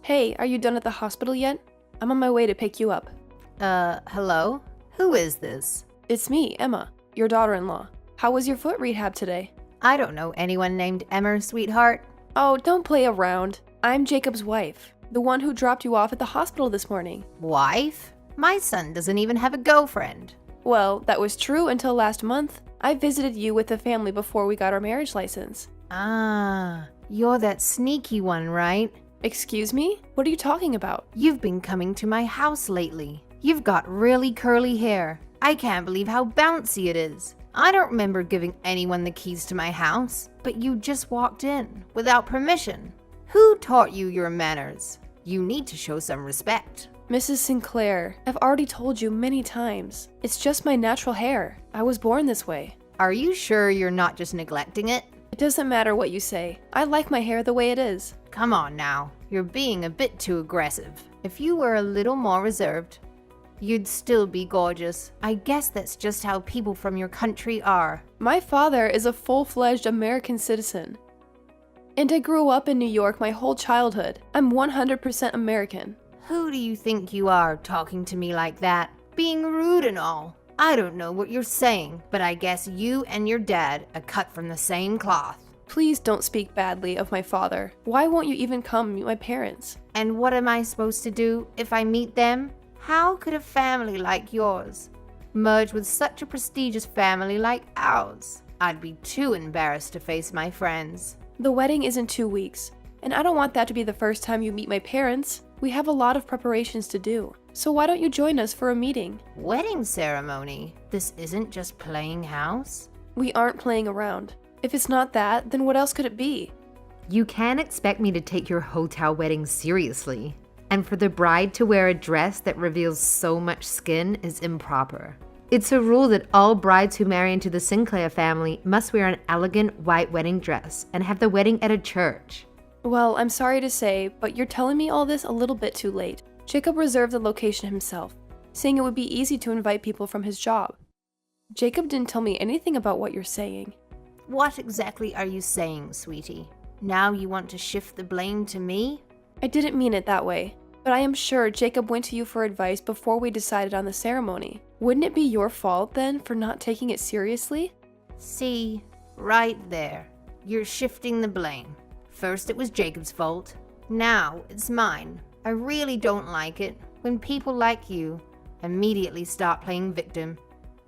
Hey, are you done at the hospital yet? I'm on my way to pick you up. Hello? Who is this? It's me, Emma, your daughter-in-law. How was your foot rehab today? I don't know anyone named Emma, sweetheart. Oh, don't play around. I'm Jacob's wife, the one who dropped you off at the hospital this morning. Wife? My son doesn't even have a girlfriend. Well, that was true until last month. I visited you with the family before we got our marriage license. Ah, you're that sneaky one, right? Excuse me? What are you talking about? You've been coming to my house lately. You've got really curly hair. I can't believe how bouncy it is. I don't remember giving anyone the keys to my house, but you just walked in without permission. Who taught you your manners? You need to show some respect. Mrs. Sinclair, I've already told you many times. It's just my natural hair. I was born this way. Are you sure you're not just neglecting it? It doesn't matter what you say. I like my hair the way it is. Come on now, you're being a bit too aggressive. If you were a little more reserved, you'd still be gorgeous. I guess that's just how people from your country are. My father is a full-fledged American citizen. And I grew up in New York my whole childhood. I'm 100% American. Who do you think you are talking to me like that? Being rude and all. I don't know what you're saying, but I guess you and your dad are cut from the same cloth. Please don't speak badly of my father. Why won't you even come meet my parents? And what am I supposed to do if I meet them? How could a family like yours merge with such a prestigious family like ours? I'd be too embarrassed to face my friends. The wedding is in 2 weeks, and I don't want that to be the first time you meet my parents. We have a lot of preparations to do, so why don't you join us for a meeting? Wedding ceremony? This isn't just playing house? We aren't playing around. If it's not that, then what else could it be? You can't expect me to take your hotel wedding seriously. And for the bride to wear a dress that reveals so much skin is improper. It's a rule that all brides who marry into the Sinclair family must wear an elegant white wedding dress and have the wedding at a church. Well, I'm sorry to say, but you're telling me all this a little bit too late. Jacob reserved the location himself, saying it would be easy to invite people from his job. Jacob didn't tell me anything about what you're saying. What exactly are you saying, sweetie? Now you want to shift the blame to me? I didn't mean it that way, but I am sure Jacob went to you for advice before we decided on the ceremony. Wouldn't it be your fault then for not taking it seriously? See, right there. You're shifting the blame. First it was Jacob's fault. Now it's mine. I really don't like it when people like you immediately start playing victim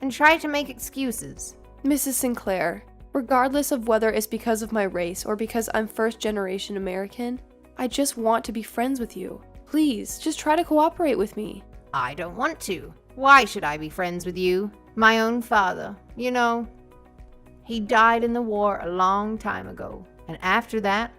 and try to make excuses. Mrs. Sinclair, regardless of whether it's because of my race or because I'm first-generation American, I just want to be friends with you. Please, just try to cooperate with me. I don't want to. Why should I be friends with you? My own father, you know, he died in the war a long time ago. And after that,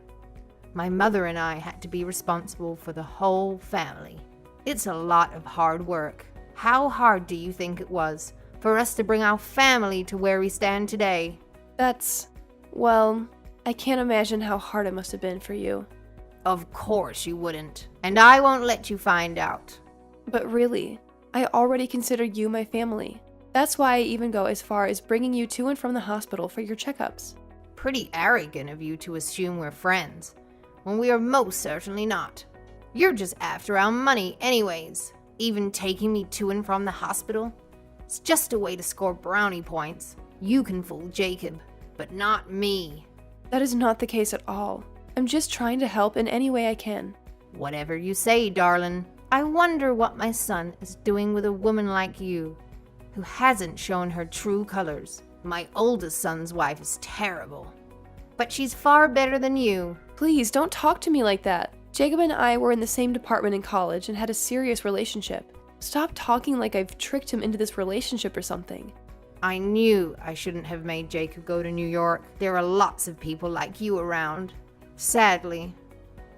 my mother and I had to be responsible for the whole family. It's a lot of hard work. How hard do you think it was for us to bring our family to where we stand today? Well, I can't imagine how hard it must have been for you. Of course you wouldn't. And I won't let you find out. But really, I already consider you my family. That's why I even go as far as bringing you to and from the hospital for your checkups. Pretty arrogant of you to assume we're friends, when we are most certainly not. You're just after our money anyways. Even taking me to and from the hospital? It's just a way to score brownie points. You can fool Jacob, but not me. That is not the case at all. I'm just trying to help in any way I can. Whatever you say, darling. I wonder what my son is doing with a woman like you, who hasn't shown her true colors. My oldest son's wife is terrible, but she's far better than you. Please, don't talk to me like that. Jacob and I were in the same department in college and had a serious relationship. Stop talking like I've tricked him into this relationship or something. I knew I shouldn't have made Jacob go to New York. There are lots of people like you around. Sadly,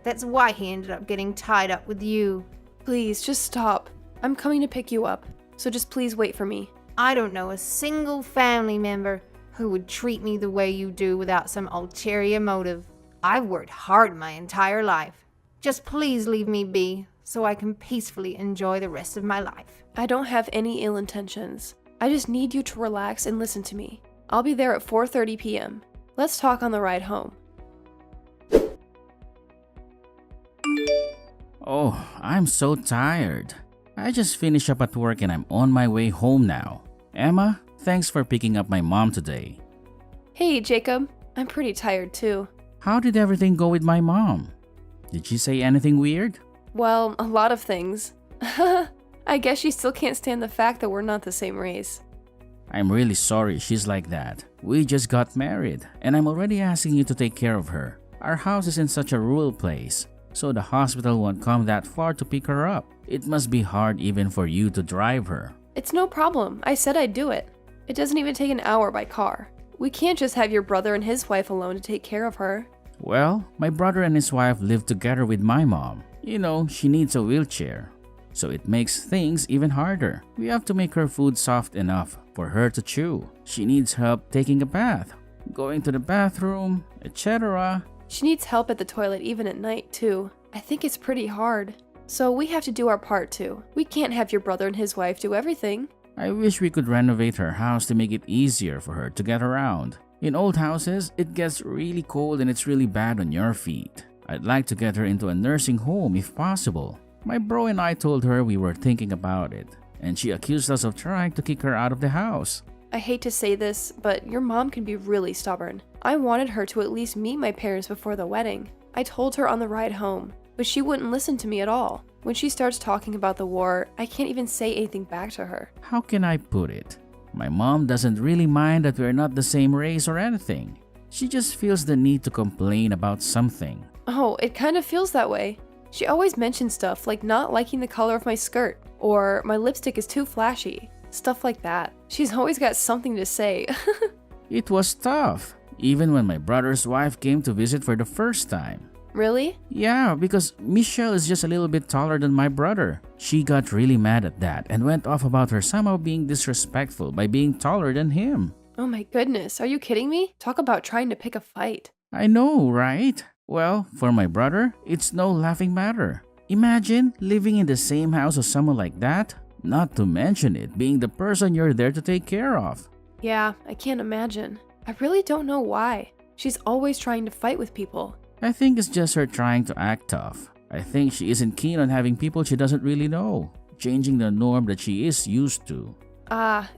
that's why he ended up getting tied up with you. Please, just stop. I'm coming to pick you up, so just please wait for me. I don't know a single family member who would treat me the way you do without some ulterior motive. I've worked hard my entire life. Just please leave me be so I can peacefully enjoy the rest of my life. I don't have any ill intentions. I just need you to relax and listen to me. I'll be there at 4:30 p.m. Let's talk on the ride home. Oh, I'm so tired. I just finished up at work and I'm on my way home now. Emma, thanks for picking up my mom today. Hey, Jacob. I'm pretty tired too. How did everything go with my mom? Did she say anything weird? Well, a lot of things. I guess she still can't stand the fact that we're not the same race. I'm really sorry she's like that. We just got married and I'm already asking you to take care of her. Our house is in such a rural place, so the hospital won't come that far to pick her up. It must be hard even for you to drive her. It's no problem. I said I'd do it. It doesn't even take an hour by car. We can't just have your brother and his wife alone to take care of her. Well, my brother and his wife live together with my mom. You know, she needs a wheelchair, so it makes things even harder. We have to make her food soft enough for her to chew. She needs help taking a bath, going to the bathroom, etc. She needs help at the toilet even at night, too. I think it's pretty hard. So we have to do our part, too. We can't have your brother and his wife do everything. I wish we could renovate her house to make it easier for her to get around. In old houses, it gets really cold and it's really bad on your feet. I'd like to get her into a nursing home if possible. My bro and I told her we were thinking about it, and she accused us of trying to kick her out of the house. I hate to say this, but your mom can be really stubborn. I wanted her to at least meet my parents before the wedding. I told her on the ride home, but she wouldn't listen to me at all. When she starts talking about the war, I can't even say anything back to her. How can I put it? My mom doesn't really mind that we're not the same race or anything. She just feels the need to complain about something. Oh, it kind of feels that way. She always mentions stuff like not liking the color of my skirt, or my lipstick is too flashy. Stuff like that. She's always got something to say. It was tough, even when my brother's wife came to visit for the first time. Really? Yeah, because Michelle is just a little bit taller than my brother. She got really mad at that and went off about her somehow being disrespectful by being taller than him. Oh my goodness, are you kidding me? Talk about trying to pick a fight. I know, right? Well, for my brother, it's no laughing matter. Imagine living in the same house as someone like that, not to mention it being the person you're there to take care of. Yeah, I can't imagine. I really don't know why. She's always trying to fight with people. I think it's just her trying to act tough. I think she isn't keen on having people she doesn't really know, changing the norm that she is used to.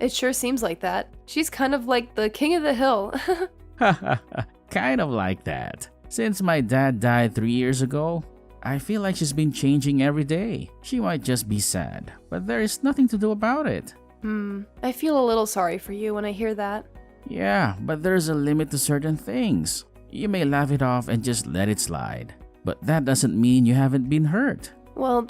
It sure seems like that. She's kind of like the king of the hill. Kind of like that. Since my dad died 3 years ago, I feel like she's been changing every day. She might just be sad, but there is nothing to do about it. I feel a little sorry for you when I hear that. Yeah, but there's a limit to certain things. You may laugh it off and just let it slide, but that doesn't mean you haven't been hurt. Well,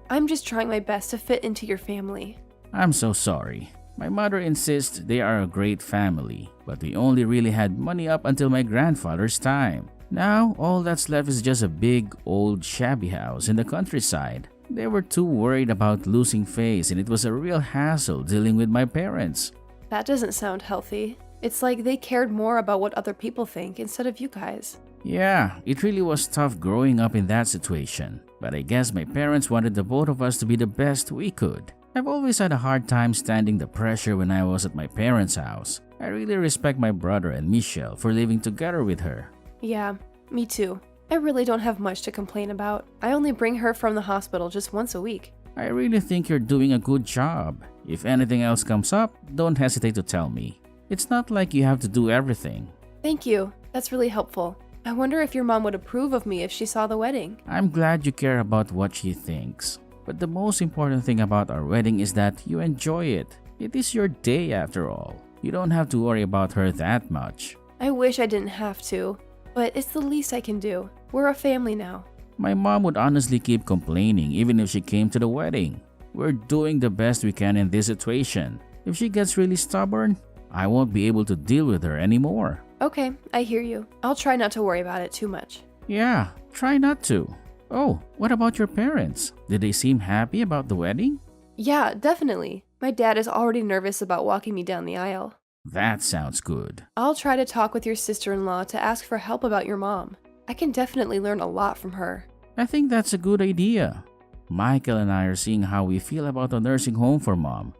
I'm just trying my best to fit into your family. I'm so sorry. My mother insists they are a great family, but we only really had money up until my grandfather's time. Now, all that's left is just a big, old, shabby house in the countryside. They were too worried about losing face, and it was a real hassle dealing with my parents. That doesn't sound healthy. It's like they cared more about what other people think instead of you guys. Yeah, it really was tough growing up in that situation, but I guess my parents wanted the both of us to be the best we could. I've always had a hard time standing the pressure when I was at my parents' house. I really respect my brother and Michelle for living together with her. Yeah, me too. I really don't have much to complain about. I only bring her from the hospital just once a week. I really think you're doing a good job. If anything else comes up, don't hesitate to tell me. It's not like you have to do everything. Thank you. That's really helpful. I wonder if your mom would approve of me if she saw the wedding. I'm glad you care about what she thinks. But the most important thing about our wedding is that you enjoy it. It is your day after all. You don't have to worry about her that much. I wish I didn't have to, but it's the least I can do. We're a family now. My mom would honestly keep complaining even if she came to the wedding. We're doing the best we can in this situation. If she gets really stubborn, I won't be able to deal with her anymore. Okay, I hear you. I'll try not to worry about it too much. Yeah, try not to. Oh, what about your parents? Did they seem happy about the wedding? Yeah, definitely. My dad is already nervous about walking me down the aisle. That sounds good. I'll try to talk with your sister-in-law to ask for help about your mom. I can definitely learn a lot from her. I think that's a good idea. Michael and I are seeing how we feel about a nursing home for mom,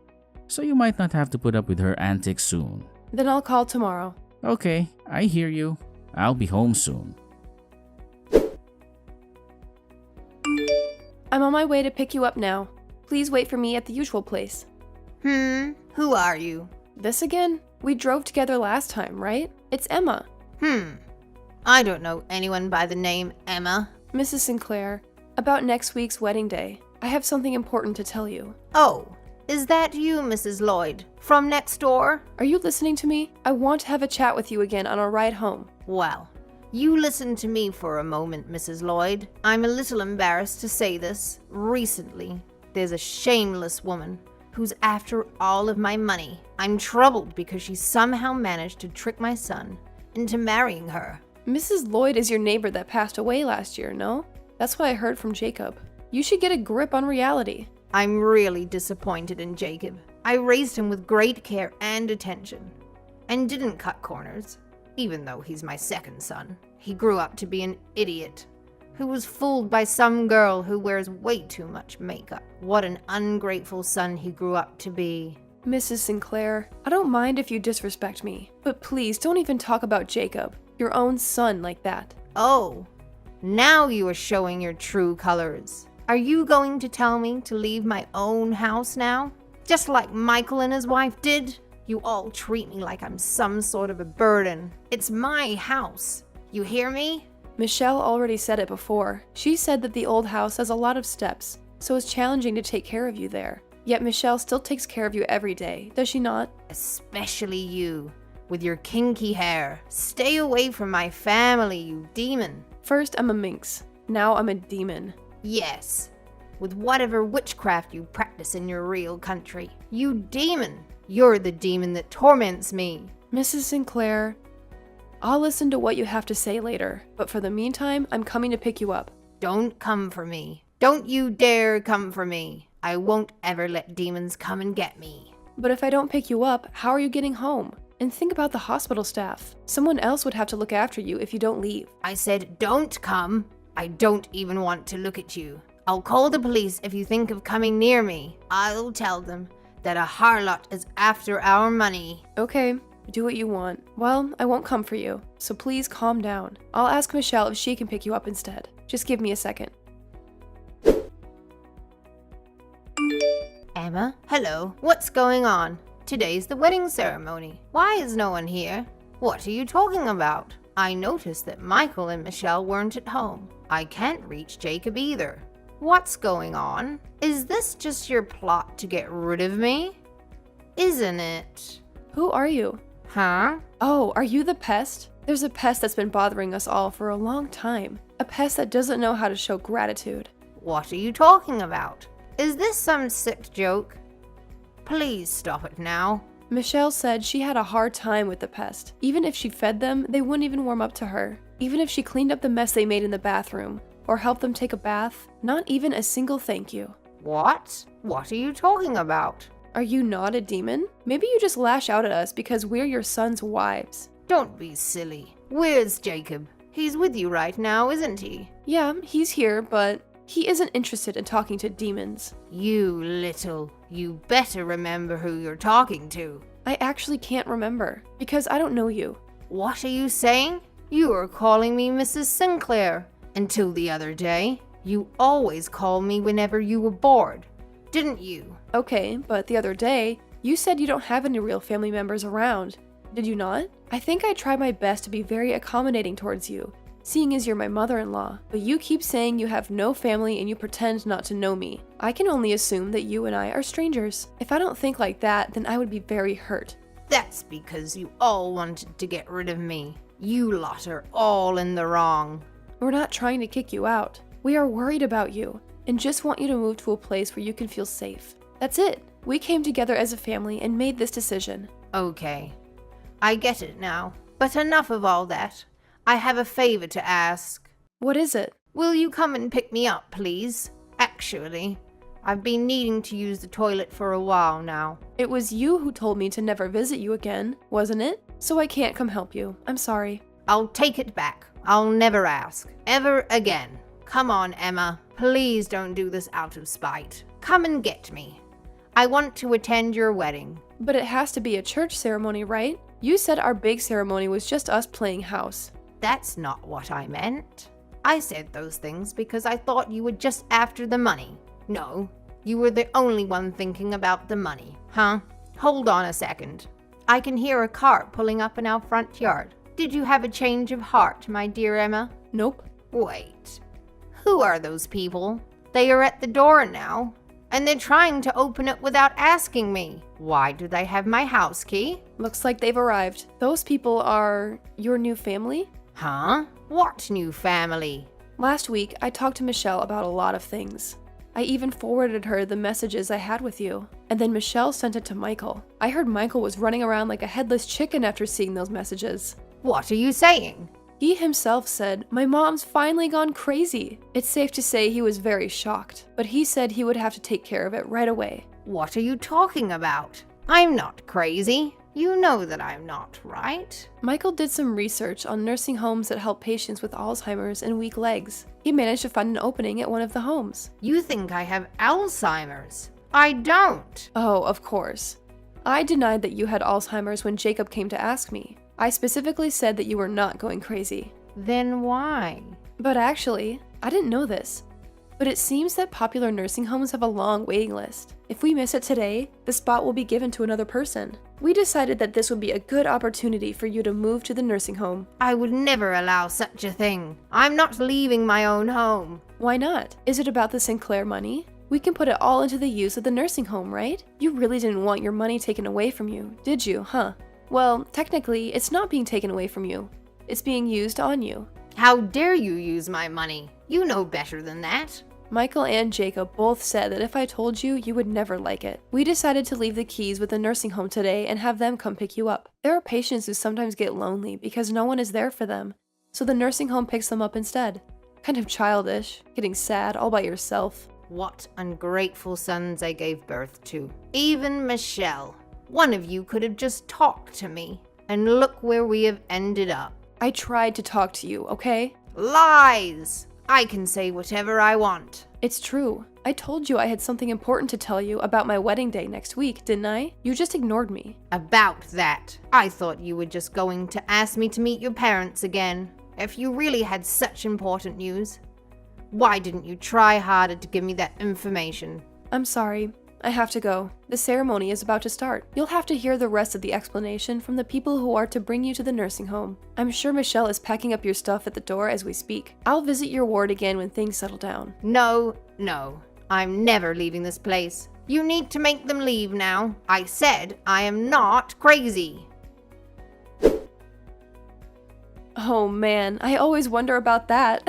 so you might not have to put up with her antics soon. Then I'll call tomorrow. Okay, I hear you. I'll be home soon. I'm on my way to pick you up now. Please wait for me at the usual place. Who are you? This again? We drove together last time, right? It's Emma. I don't know anyone by the name Emma. Mrs. Sinclair, about next week's wedding day, I have something important to tell you. Oh, is that you, Mrs. Lloyd, from next door? Are you listening to me? I want to have a chat with you again on our ride home. Well, you listen to me for a moment, Mrs. Lloyd. I'm a little embarrassed to say this. Recently, there's a shameless woman who's after all of my money. I'm troubled because she somehow managed to trick my son into marrying her. Mrs. Lloyd is your neighbor that passed away last year, no? That's what I heard from Jacob. You should get a grip on reality. I'm really disappointed in Jacob. I raised him with great care and attention, and didn't cut corners, even though he's my second son. He grew up to be an idiot who was fooled by some girl who wears way too much makeup. What an ungrateful son he grew up to be. Mrs. Sinclair, I don't mind if you disrespect me, but please don't even talk about Jacob, your own son, like that. Oh, now you are showing your true colors. Are you going to tell me to leave my own house now? Just like Michael and his wife did? You all treat me like I'm some sort of a burden. It's my house. You hear me? Michelle already said it before. She said that the old house has a lot of steps, so it's challenging to take care of you there. Yet Michelle still takes care of you every day, does she not? Especially you, with your kinky hair. Stay away from my family, you demon. First I'm a minx, now I'm a demon. Yes, with whatever witchcraft you practice in your real country. You demon. You're the demon that torments me. Mrs. Sinclair, I'll listen to what you have to say later, but for the meantime, I'm coming to pick you up. Don't come for me. Don't you dare come for me. I won't ever let demons come and get me. But if I don't pick you up, how are you getting home? And think about the hospital staff. Someone else would have to look after you if you don't leave. I said don't come. I don't even want to look at you. I'll call the police if you think of coming near me. I'll tell them that a harlot is after our money. Okay, do what you want. Well, I won't come for you, so please calm down. I'll ask Michelle if she can pick you up instead. Just give me a second. Emma, hello. What's going on? Today's the wedding ceremony. Why is no one here? What are you talking about? I noticed that Michael and Michelle weren't at home. I can't reach Jacob either. What's going on? Is this just your plot to get rid of me? Isn't it? Who are you? Huh? Oh, are you the pest? There's a pest that's been bothering us all for a long time. A pest that doesn't know how to show gratitude. What are you talking about? Is this some sick joke? Please stop it now. Michelle said she had a hard time with the pest. Even if she fed them, they wouldn't even warm up to her. Even if she cleaned up the mess they made in the bathroom, or helped them take a bath, not even a single thank you. What? What are you talking about? Are you not a demon? Maybe you just lash out at us because we're your son's wives. Don't be silly. Where's Jacob? He's with you right now, isn't he? Yeah, he's here, but he isn't interested in talking to demons. You better remember who you're talking to. I actually can't remember, because I don't know you. What are you saying? You were calling me Mrs. Sinclair. Until the other day, you always called me whenever you were bored, didn't you? Okay, but the other day, you said you don't have any real family members around. Did you not? I think I tried my best to be very accommodating towards you, seeing as you're my mother-in-law, but you keep saying you have no family and you pretend not to know me. I can only assume that you and I are strangers. If I don't think like that, then I would be very hurt. That's because you all wanted to get rid of me. You lot are all in the wrong. We're not trying to kick you out. We are worried about you and just want you to move to a place where you can feel safe. That's it. We came together as a family and made this decision. Okay, I get it now. But enough of all that. I have a favor to ask. What is it? Will you come and pick me up, please? Actually, I've been needing to use the toilet for a while now. It was you who told me to never visit you again, wasn't it? So I can't come help you. I'm sorry. I'll take it back. I'll never ask. Ever again. Come on, Emma. Please don't do this out of spite. Come and get me. I want to attend your wedding. But it has to be a church ceremony, right? You said our big ceremony was just us playing house. That's not what I meant. I said those things because I thought you were just after the money. No, you were the only one thinking about the money, huh? Hold on a second. I can hear a cart pulling up in our front yard. Did you have a change of heart, my dear Emma? Nope. Wait. Who are those people? They are at the door now, and they're trying to open it without asking me. Why do they have my house key? Looks like they've arrived. Those people are your new family? Huh? What new family? Last week, I talked to Michelle about a lot of things. I even forwarded her the messages I had with you. And then Michelle sent it to Michael. I heard Michael was running around like a headless chicken after seeing those messages. What are you saying? He himself said, "My mom's finally gone crazy." It's safe to say he was very shocked, but he said he would have to take care of it right away. What are you talking about? I'm not crazy. You know that I'm not, right? Michael did some research on nursing homes that help patients with Alzheimer's and weak legs. He managed to find an opening at one of the homes. You think I have Alzheimer's? I don't. Oh, of course. I denied that you had Alzheimer's when Jacob came to ask me. I specifically said that you were not going crazy. Then why? But actually, I didn't know this. But it seems that popular nursing homes have a long waiting list. If we miss it today, the spot will be given to another person. We decided that this would be a good opportunity for you to move to the nursing home. I would never allow such a thing. I'm not leaving my own home. Why not? Is it about the Sinclair money? We can put it all into the use of the nursing home, right? You really didn't want your money taken away from you, did you, huh? Well, technically, it's not being taken away from you. It's being used on you. How dare you use my money? You know better than that. Michael and Jacob both said that if I told you, you would never like it. We decided to leave the keys with the nursing home today and have them come pick you up. There are patients who sometimes get lonely because no one is there for them, so the nursing home picks them up instead. Kind of childish, getting sad all by yourself. What ungrateful sons I gave birth to. Even Michelle. One of you could have just talked to me, and look where we have ended up. I tried to talk to you, okay? Lies! I can say whatever I want. It's true. I told you I had something important to tell you about my wedding day next week, didn't I? You just ignored me. About that. I thought you were just going to ask me to meet your parents again. If you really had such important news, why didn't you try harder to give me that information? I'm sorry. I have to go. The ceremony is about to start. You'll have to hear the rest of the explanation from the people who are to bring you to the nursing home. I'm sure Michelle is packing up your stuff at the door as we speak. I'll visit your ward again when things settle down. No. I'm never leaving this place. You need to make them leave now. I said I am not crazy. Oh man, I always wonder about that.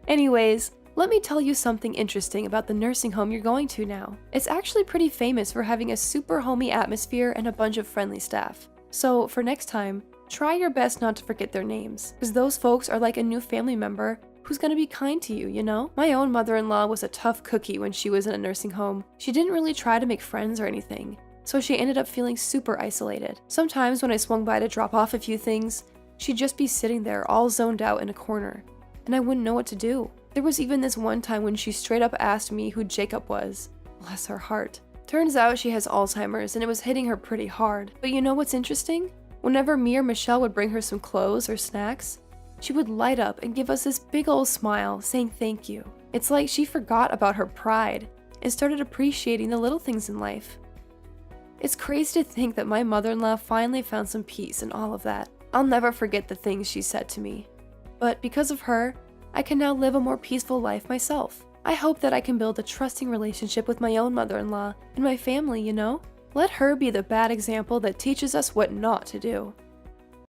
Anyways, let me tell you something interesting about the nursing home you're going to now. It's actually pretty famous for having a super homey atmosphere and a bunch of friendly staff. So for next time, try your best not to forget their names, because those folks are like a new family member who's gonna be kind to you, you know? My own mother-in-law was a tough cookie when she was in a nursing home. She didn't really try to make friends or anything, so she ended up feeling super isolated. Sometimes when I swung by to drop off a few things, she'd just be sitting there all zoned out in a corner, and I wouldn't know what to do. There was even this one time when she straight up asked me who Jacob was. Bless her heart. Turns out she has Alzheimer's and it was hitting her pretty hard. But you know what's interesting? Whenever me or Michelle would bring her some clothes or snacks, she would light up and give us this big old smile saying thank you. It's like she forgot about her pride and started appreciating the little things in life. It's crazy to think that my mother-in-law finally found some peace in all of that. I'll never forget the things she said to me. But because of her, I can now live a more peaceful life myself. I hope that I can build a trusting relationship with my own mother-in-law and my family, you know? Let her be the bad example that teaches us what not to do.